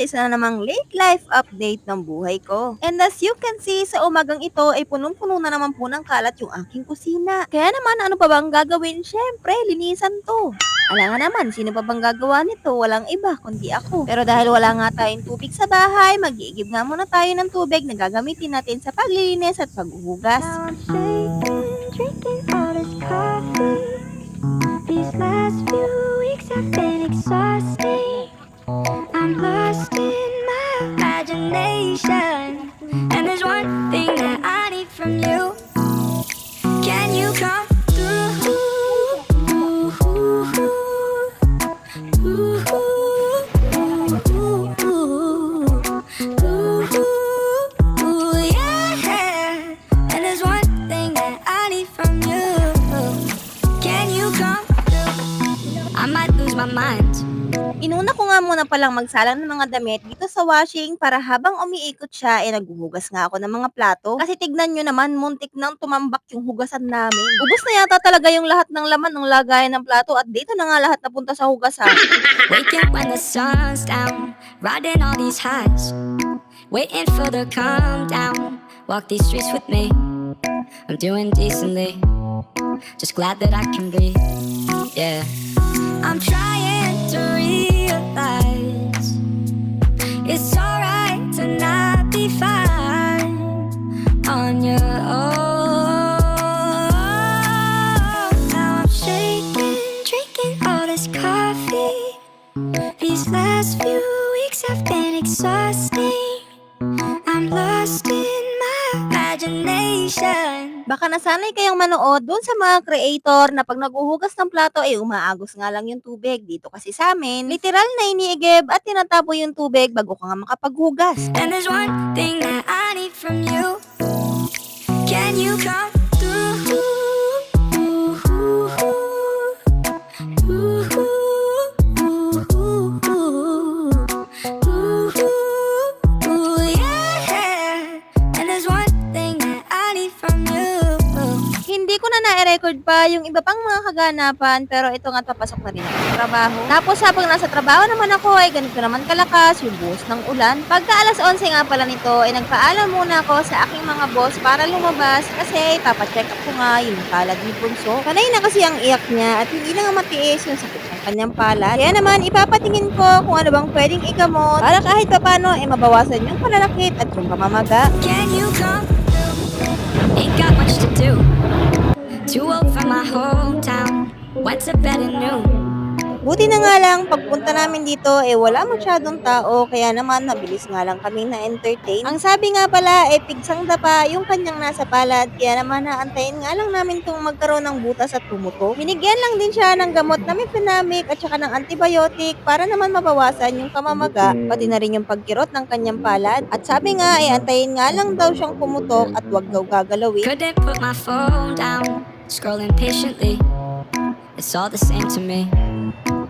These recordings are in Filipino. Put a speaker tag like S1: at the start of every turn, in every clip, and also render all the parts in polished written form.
S1: sa isa na namang late life update ng buhay ko. And as you can see, sa umagang ito ay punong-puno na naman po ng kalat yung aking kusina. Kaya naman ano pa bang gagawin? Syempre, linisan to. Alam nga naman, sino pa bang gagawa nito? Walang iba kundi ako. Pero dahil wala nga tayong tubig sa bahay, mag-iigib nga muna tayo ng tubig na gagamitin natin sa paglilinis at paghuhugas.
S2: These last few weeks have been exhausting. I'm lost in my imagination, and there's one thing that I need from you. Can you come through? Yeah. And there's one thing that I need from you. Can you come through? I might lose my mind.
S1: Inuna ko nga muna palang magsalang ng mga damit dito sa washing para habang umiikot siya naghuhugas nga ako ng mga plato. Kasi tignan nyo naman, muntik nang tumambak yung hugasan namin. Ubus na yata talaga yung lahat ng laman ng lagayan ng plato at dito na nga lahat napunta sa hugasan.
S2: Waking when the sun's down, riding all these highs, waiting for the calm down. Walk these streets with me, I'm doing decently, just glad that I can breathe. Yeah, I'm trying to realize it's alright to not be fine on your own. Now I'm shaking, drinking all this coffee. These last few weeks have been exhausting. I'm lost in my imagination.
S1: Baka nasanay kayong manood dun sa mga creator na pag naguhugas ng plato umaagos nga lang yung tubig. Dito kasi sa amin, literal na iniigib at tinatapo yung tubig bago ka nga makapaghugas.
S2: And there's one thing that I need from you. Can you come through? Yeah. And there's one thing that I need from you.
S1: Hindi ko na na-record pa yung iba pang mga kaganapan pero ito nga papasok na rin ako sa trabaho. Tapos habang nasa trabaho naman ako ganito naman kalakas yung buhos ng ulan. Pagka alas 11 nga pala nito nagpaalam muna ako sa aking mga boss para lumabas kasi papacheck up ko nga yung palad ni Bunso. Kanay na kasi ang iyak niya at hindi na nga matiis yung sakit ng kanyang palad. Kaya naman ipapatingin ko kung ano bang pwedeng igamot para kahit papano mabawasan yung pananakit at yung pamamaga.
S2: Can you come through? Ain't got much to do. Too old for my hometown. Went to bed at noon.
S1: Buti na nga lang, pagpunta namin dito, wala masyadong tao, kaya naman mabilis nga lang kami na-entertain. Ang sabi nga pala, pigsang dapa yung kanyang nasa palad, kaya naman naantayin nga lang namin kung magkaroon ng butas at tumuto. Binigyan lang din siya ng gamot na mefenamic at saka ng antibiotic para naman mabawasan yung pamamaga, pati na rin yung pagkirot ng kanyang palad. At sabi nga, antayin nga lang daw siyang pumutok at wag daw gagalawin.
S2: Couldn't put my phone down. Scrolling patiently. It's all the same to me.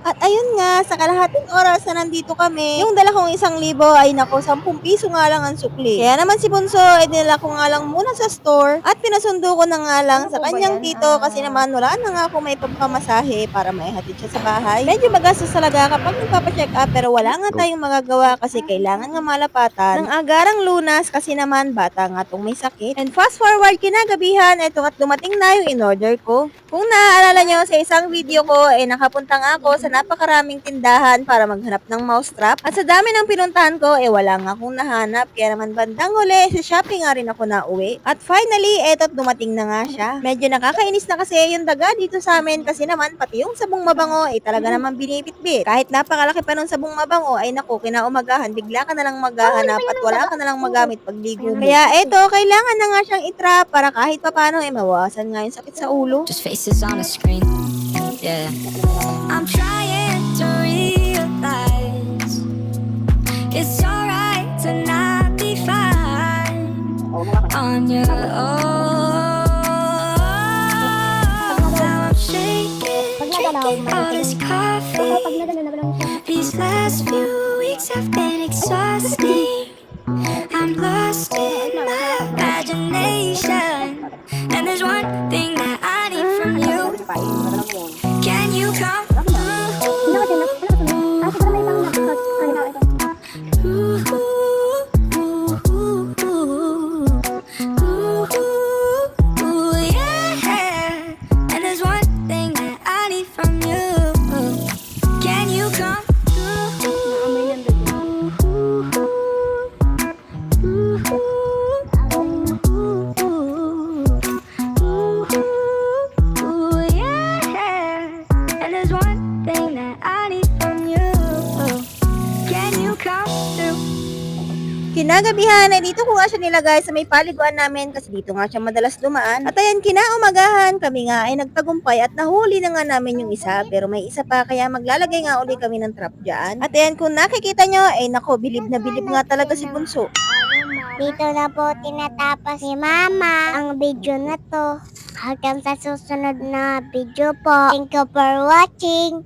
S1: At ayun nga, sa kalahating oras na nandito kami, yung dala kong 1,000 ay nako, 10 piso nga lang ang sukli. Kaya naman si Bunso, dinala ko nga lang muna sa store at pinasundo ko na nga lang sa kanyang tito kasi naman wala na nga ako may pampamasahe para maihatid siya sa bahay. Medyo magastos talaga kapag nagpapacheck up pero wala nga tayong magagawa kasi kailangan nga malapatan ng agarang lunas kasi naman bata nga tong may sakit. And fast forward kinagabihan, eto nga't dumating na yung in-order ko. Kung naaalala nyo sa isang video ko, nakapunta nga ako sa napakaraming tindahan para maghanap ng mousetrap. At sa dami ng pinuntahan ko, wala nga akong nahanap. Kaya naman bandang huli, sa Shopee nga rin ako nauwi. At finally, eto't dumating na nga siya. Medyo nakakainis na kasi yung daga dito sa amin kasi naman pati yung sabong mabango talaga naman binibitbit. Kahit napakalaki pa nung sabong mabango, naku, kinaumagahan, bigla ka na lang maghahanap at wala ka na lang magamit pagligo mo. Kaya eto, kailangan na nga siyang itrap para kahit papano mawasan nga yung sakit sa ulo.
S2: Just faces on a screen. Yeah. I'm trying to realize it's alright to not be fine on your own. Now I'm shaking, drinking all this coffee. These last few weeks have been exhausting. I'm lost in my imagination, and there's one thing that I need from you. Can you come through?
S1: Kinagabihan ay dito ko nga siya nilagay sa may paliguan namin kasi dito nga siya madalas dumaan. At ayan, kinaumagahan, kami nga ay nagtagumpay at nahuli na nga namin yung isa. Pero may isa pa kaya maglalagay nga uli kami ng trap dyan. At ayan, kung nakikita nyo, ay nako, bilib na bilib nga talaga si Bunso.
S3: Dito na po tinatapos ni Mama ang video na to. Hanggang sa susunod na video po. Thank you for watching.